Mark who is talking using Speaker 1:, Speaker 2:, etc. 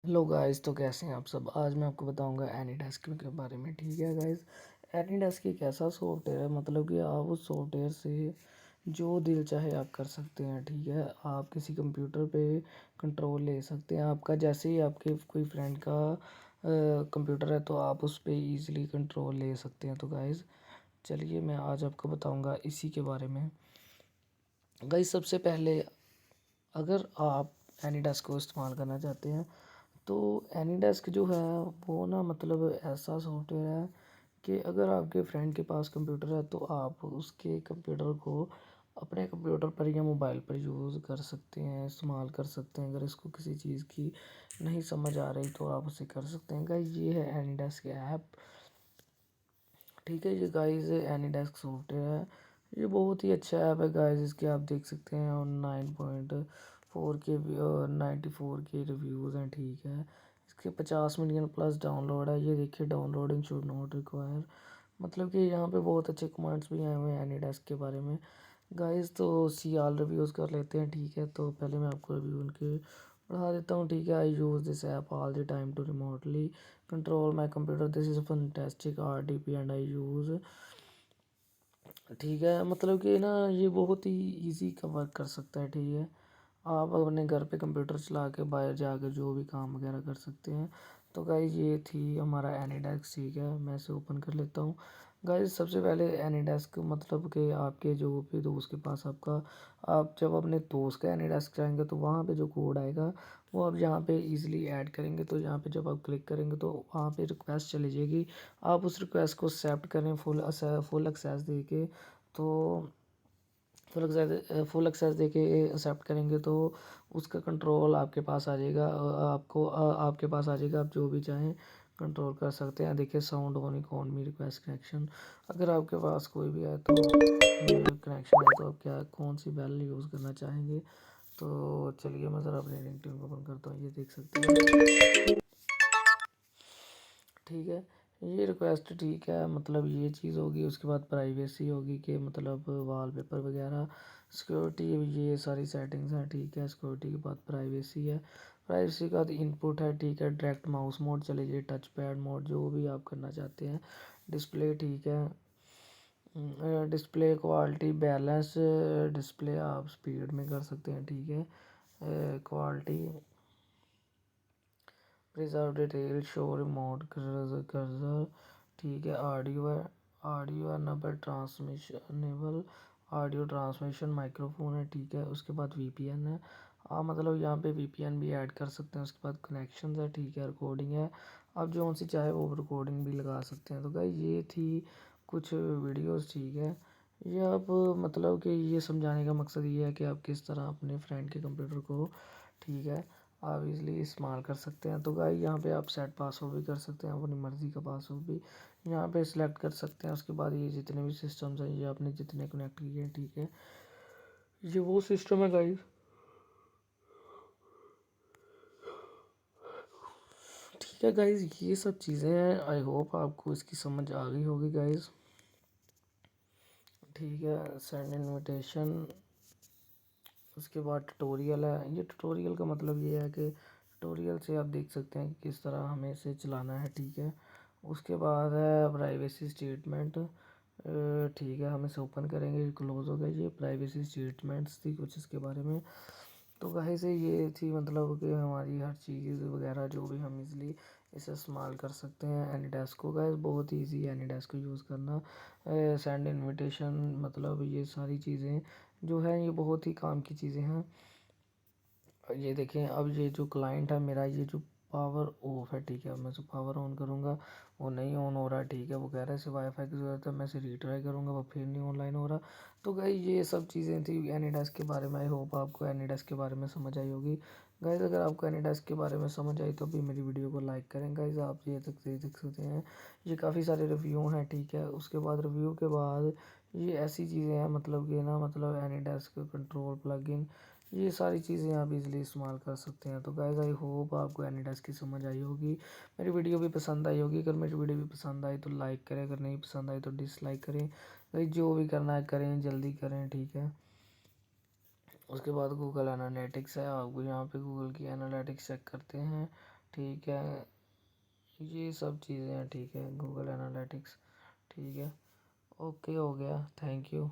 Speaker 1: Hello guys, तो कैसे हैं आप सब। आज मैं आपको बताऊंगा एनीडेस्क के बारे में। ठीक है गाइस, एनीडेस्क एक ऐसा सॉफ्टवेयर है, मतलब कि आप उस सॉफ्टवेयर से जो दिल चाहे आप कर सकते हैं। ठीक है, आप किसी कंप्यूटर पे कंट्रोल ले सकते हैं। आपका जैसे ही आपके कोई फ्रेंड का कंप्यूटर है तो आप उस पे इजीली कंट्रोल ले सकते हैं। तो गाइस चलिए मैं आज आपको बताऊंगा इसी के बारे में। गाइस सबसे पहले अगर आप एनीडेस्क को इस्तेमाल करना चाहते हैं तो एनीडेस्क जो है वो ना, मतलब ऐसा सॉफ्टवेयर है कि अगर आपके फ्रेंड के पास कंप्यूटर है तो आप उसके कंप्यूटर को अपने कंप्यूटर पर या मोबाइल पर यूज़ कर सकते हैं, इस्तेमाल कर सकते हैं। अगर इसको किसी चीज़ की नहीं समझ आ रही तो आप उसे कर सकते हैं। गाइस ये है एनीडेस्क ऐप। ठीक है, ये गाइस एनीडेस्क सॉफ्टवेयर है, ये बहुत ही अच्छा ऐप है गाइस। इसके आप देख सकते हैं और 9.4 के 94 के रिव्यूज़ हैं। ठीक है, इसके 50 मिलियन प्लस डाउनलोड है। ये देखिए, डाउनलोडिंग शुड नॉट रिक्वायर, मतलब कि यहाँ पे बहुत अच्छे कमेंट्स भी आए हुए हैं एनीडेस्क के बारे में गाइस। तो सी ऑल रिव्यूज़ कर लेते हैं। ठीक है, तो पहले मैं आपको रिव्यू उनके पढ़ा देता हूँ। ठीक है, I use this app all the time to remotely control my computer, this is fantastic RDP and I use. ठीक है, मतलब कि ना ये बहुत ही इजी का वर्क कर सकता है। ठीक है, आप अपने घर पे कंप्यूटर चला के बाहर जाकर जो भी काम वगैरह कर सकते हैं। तो गाइज ये थी हमारा एनीडेस्क। ठीक है, मैं इसे ओपन कर लेता हूँ। गाइज सबसे पहले एनीडेस्क, मतलब कि आपके जो भी दोस्त के पास आपका, आप जब अपने दोस्त का एनीडेस्क जाएंगे तो वहाँ पे जो कोड आएगा वो आप यहाँ पे इजीली ऐड करेंगे। तो यहाँ पे जब आप क्लिक करेंगे तो वहाँ पे रिक्वेस्ट चली जाएगी। आप उस रिक्वेस्ट को एक्सेप्ट करें फुल एक्सेस दे के। तो फुल एक्सेस देके एक्सेप्ट करेंगे तो उसका कंट्रोल आपके पास आ जाएगा। आपके पास आ जाएगा, आप जो भी चाहें कंट्रोल कर सकते हैं। देखिए, साउंड ऑन कॉन मी रिक्वेस्ट कनेक्शन, अगर आपके पास कोई भी है तो कनेक्शन है तो आप क्या कौन सी बेल यूज़ करना चाहेंगे। तो चलिए मैं ज़रा अपनी रिंगटोन को ओपन करता हूँ, ये देख सकते हैं। ठीक है, ये रिक्वेस्ट ठीक है, मतलब ये चीज़ होगी। उसके बाद प्राइवेसी होगी कि मतलब वॉलपेपर वगैरह, सिक्योरिटी, ये सारी सेटिंग्स हैं। ठीक है, सिक्योरिटी के बाद प्राइवेसी है, प्राइवेसी के बाद इनपुट है। ठीक है, डायरेक्ट माउस मोड चले जाइए, टच पैड मोड, जो भी आप करना चाहते हैं। डिस्प्ले, ठीक है, डिस्प्ले क्वालिटी बैलेंस, डिस्प्ले आप स्पीड में कर सकते हैं। ठीक है, quality, preserve detail, show remote cursor. ठीक है, ऑडियो है, audio enable transmission enable, audio transmission microphone है। ठीक है, उसके बाद VPN है, आप मतलब यहाँ पे VPN भी ऐड कर सकते हैं। उसके बाद कनेक्शन है। ठीक है, रिकॉर्डिंग है, आप जो सी चाहे वो रिकॉर्डिंग भी लगा सकते हैं। तो गाइस ये थी कुछ वीडियोस। ठीक है, ये आप मतलब कि ये समझाने का मकसद ये है कि आप किस तरह अपने फ्रेंड के कंप्यूटर को, ठीक है, आप इज़िली इस्तेमाल कर सकते हैं। तो गाइस यहाँ पे आप सेट पासवर्ड भी कर सकते हैं, अपनी मर्ज़ी का पासवर्ड भी यहाँ पे सिलेक्ट कर सकते हैं। उसके बाद ये जितने भी सिस्टम्स हैं, ये आपने जितने कनेक्ट किए हैं, ठीक है, ये वो सिस्टम है गाइस। ठीक है गाइस, ये सब चीज़ें हैं। आई होप आपको इसकी समझ आ गई होगी गाइस। ठीक है, सेंड इनविटेशन, उसके बाद ट्यूटोरियल है। ये ट्यूटोरियल का मतलब ये है कि ट्यूटोरियल से आप देख सकते हैं कि किस तरह हमें इसे चलाना है। ठीक है, उसके बाद है प्राइवेसी स्टेटमेंट। ठीक है, हम इसे ओपन करेंगे, क्लोज हो गया। ये प्राइवेसी स्टेटमेंट्स थी कुछ इसके बारे में। तो कहीं से ये थी, मतलब कि हमारी हर चीज़ वगैरह जो भी हम इजली इसे इस्तेमाल कर सकते हैं। एनीडेस्क को गाइस बहुत ईजी है एनीडेस्क को यूज़ करना। सेंड इनविटेशन, मतलब ये सारी चीज़ें जो है ये बहुत ही काम की चीज़ें हैं। ये देखें, अब ये जो क्लाइंट है मेरा, ये जो पावर ऑफ है। ठीक है, अब मैं जो पावर ऑन करूँगा वो नहीं ऑन हो रहा। ठीक है, वो कह रहा है इसे वाईफाई की ज़रूरत है, मैं इसे रीट्राई करूँगा वो फिर नहीं ऑनलाइन हो रहा। तो गाइस ये सब चीज़ें थी एनीडेस्क के बारे में। आई होप आपको एनीडेस्क के बारे में समझ आई होगी गाइस। अगर आपको एनीडेस्क के बारे में समझ आई तो भी मेरी वीडियो को लाइक करें गाइस। आप ये देख सकते हैं, ये काफ़ी सारे रिव्यू हैं। ठीक है, उसके बाद रिव्यू के बाद ये ऐसी चीज़ें हैं, मतलब कि ना, मतलब एनीडेस्क कंट्रोल प्लगइन, ये सारी चीज़ें आप इजीली इस्तेमाल कर सकते हैं। तो गाइस आई होप आपको एनीडेस्क की समझ आई होगी, मेरी वीडियो भी पसंद आई होगी। अगर मेरी वीडियो भी पसंद आई तो लाइक करें, अगर नहीं पसंद आई तो डिसलाइक करें। गाइस जो भी करना है करें, जल्दी करें। ठीक है, उसके बाद गूगल एनालिटिक्स है, आप यहाँ पे गूगल की एनालिटिक्स चेक करते हैं। ठीक है, ये सब चीज़ें हैं, ठीक है, गूगल एनालिटिक्स, ठीक है, ओके, हो गया, थैंक यू।